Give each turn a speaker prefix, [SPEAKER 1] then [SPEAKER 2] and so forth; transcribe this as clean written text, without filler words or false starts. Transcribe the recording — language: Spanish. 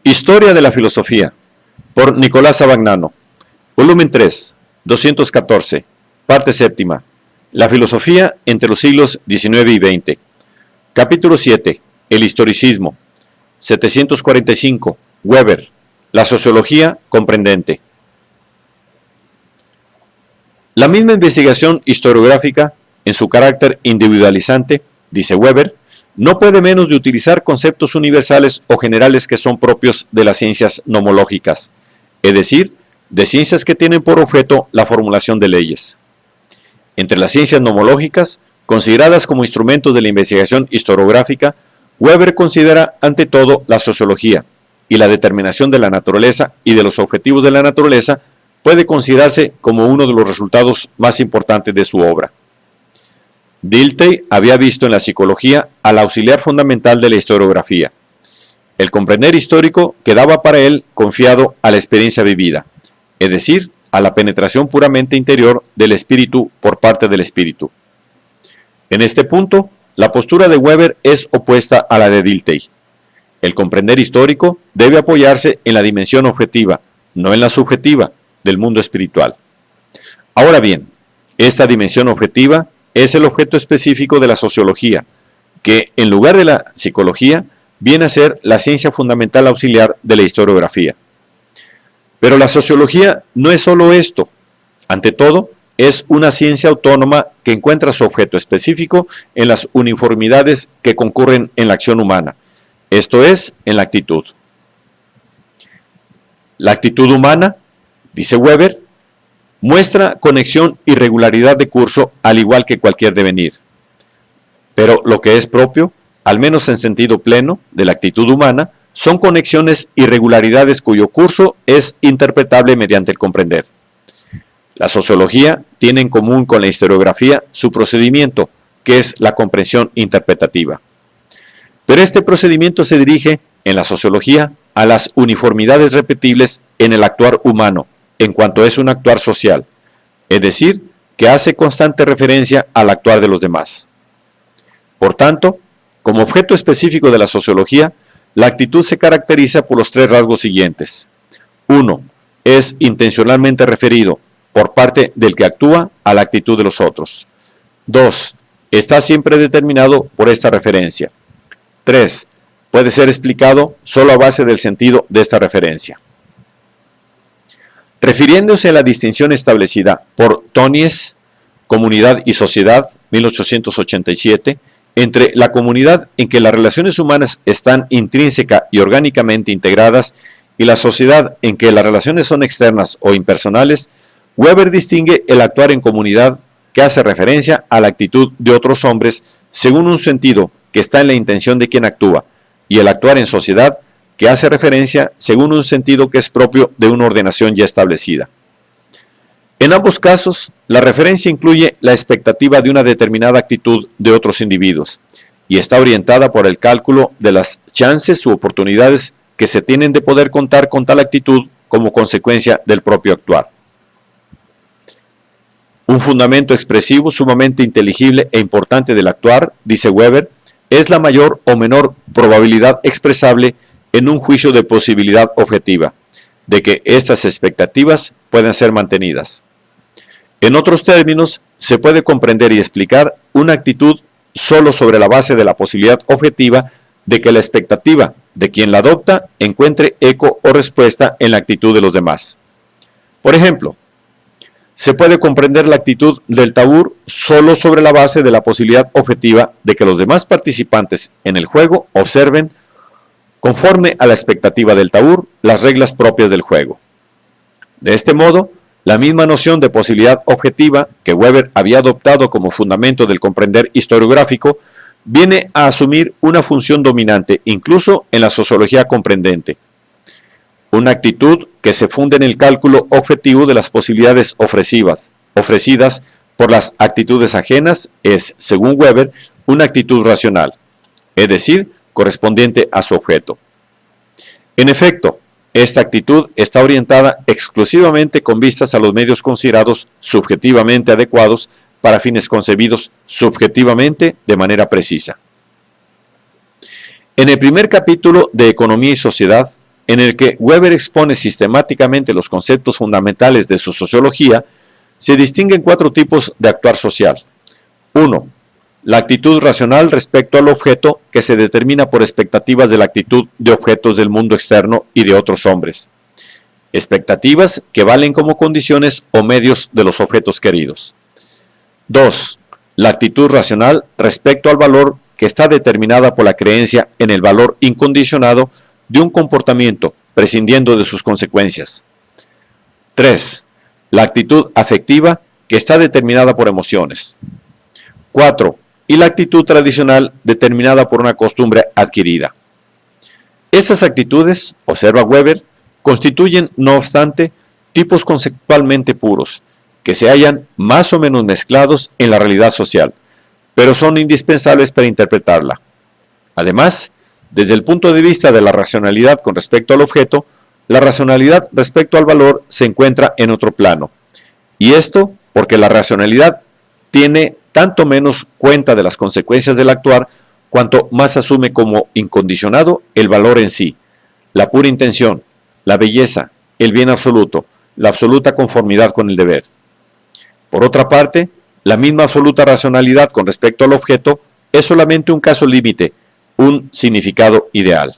[SPEAKER 1] Historia de la filosofía, por Nicolás Sabagnano, volumen 3, 214, parte séptima, la filosofía entre los siglos XIX y XX, capítulo 7, el historicismo, 745, Weber, la sociología comprendente. La misma investigación historiográfica, en su carácter individualizante, dice Weber, no puede menos de utilizar conceptos universales o generales que son propios de las ciencias nomológicas, es decir, de ciencias que tienen por objeto la formulación de leyes. Entre las ciencias nomológicas, consideradas como instrumentos de la investigación historiográfica, Weber considera ante todo la sociología, y la determinación de la naturaleza y de los objetivos de la naturaleza puede considerarse como uno de los resultados más importantes de su obra. Dilthey había visto en la psicología al auxiliar fundamental de la historiografía. El comprender histórico quedaba para él confiado a la experiencia vivida, es decir, a la penetración puramente interior del espíritu por parte del espíritu. En este punto, la postura de Weber es opuesta a la de Dilthey. El comprender histórico debe apoyarse en la dimensión objetiva, no en la subjetiva, del mundo espiritual. Ahora bien, esta dimensión objetiva es el objeto específico de la sociología, que en lugar de la psicología viene a ser la ciencia fundamental auxiliar de la historiografía. Pero la sociología no es solo esto. Ante todo, es una ciencia autónoma que encuentra su objeto específico en las uniformidades que concurren en la acción humana, esto es, en la actitud. La actitud humana, dice Weber, muestra conexión y regularidad de curso al igual que cualquier devenir. Pero lo que es propio, al menos en sentido pleno, de la actitud humana, son conexiones y regularidades cuyo curso es interpretable mediante el comprender. La sociología tiene en común con la historiografía su procedimiento, que es la comprensión interpretativa. Pero este procedimiento se dirige, en la sociología, a las uniformidades repetibles en el actuar humano, en cuanto es un actuar social, es decir, que hace constante referencia al actuar de los demás. Por tanto, como objeto específico de la sociología, la actitud se caracteriza por los tres rasgos siguientes. 1. Es intencionalmente referido, por parte del que actúa, a la actitud de los otros. 2. Está siempre determinado por esta referencia. 3. Puede ser explicado solo a base del sentido de esta referencia. Refiriéndose a la distinción establecida por Tönnies, Comunidad y Sociedad, 1887, entre la comunidad en que las relaciones humanas están intrínseca y orgánicamente integradas y la sociedad en que las relaciones son externas o impersonales, Weber distingue el actuar en comunidad, que hace referencia a la actitud de otros hombres según un sentido que está en la intención de quien actúa, y el actuar en sociedad, que hace referencia según un sentido que es propio de una ordenación ya establecida. En ambos casos, la referencia incluye la expectativa de una determinada actitud de otros individuos, y está orientada por el cálculo de las chances u oportunidades que se tienen de poder contar con tal actitud como consecuencia del propio actuar. Un fundamento expresivo sumamente inteligible e importante del actuar, dice Weber, es la mayor o menor probabilidad expresable en un juicio de posibilidad objetiva, de que estas expectativas puedan ser mantenidas. En otros términos, se puede comprender y explicar una actitud solo sobre la base de la posibilidad objetiva de que la expectativa de quien la adopta encuentre eco o respuesta en la actitud de los demás. Por ejemplo, se puede comprender la actitud del tabur solo sobre la base de la posibilidad objetiva de que los demás participantes en el juego observen, conforme a la expectativa del tabur, las reglas propias del juego. De este modo, la misma noción de posibilidad objetiva que Weber había adoptado como fundamento del comprender historiográfico viene a asumir una función dominante incluso en la sociología comprendente. Una actitud que se funde en el cálculo objetivo de las posibilidades ofrecidas por las actitudes ajenas es, según Weber, una actitud racional, es decir, correspondiente a su objeto. En efecto, esta actitud está orientada exclusivamente con vistas a los medios considerados subjetivamente adecuados para fines concebidos subjetivamente de manera precisa. En el primer capítulo de Economía y Sociedad, en el que Weber expone sistemáticamente los conceptos fundamentales de su sociología, se distinguen 4 tipos de actuar social. 1. La actitud racional respecto al objeto, que se determina por expectativas de la actitud de objetos del mundo externo y de otros hombres. Expectativas que valen como condiciones o medios de los objetos queridos. 2. La actitud racional respecto al valor, que está determinada por la creencia en el valor incondicionado de un comportamiento, prescindiendo de sus consecuencias. 3. La actitud afectiva, que está determinada por emociones. 4. Y la actitud tradicional, determinada por una costumbre adquirida. Estas actitudes, observa Weber, constituyen, no obstante, tipos conceptualmente puros, que se hallan más o menos mezclados en la realidad social, pero son indispensables para interpretarla. Además, desde el punto de vista de la racionalidad con respecto al objeto, la racionalidad respecto al valor se encuentra en otro plano. Y esto porque la racionalidad tiene tanto menos cuenta de las consecuencias del actuar, cuanto más asume como incondicionado el valor en sí, la pura intención, la belleza, el bien absoluto, la absoluta conformidad con el deber. Por otra parte, la misma absoluta racionalidad con respecto al objeto es solamente un caso límite, un significado ideal.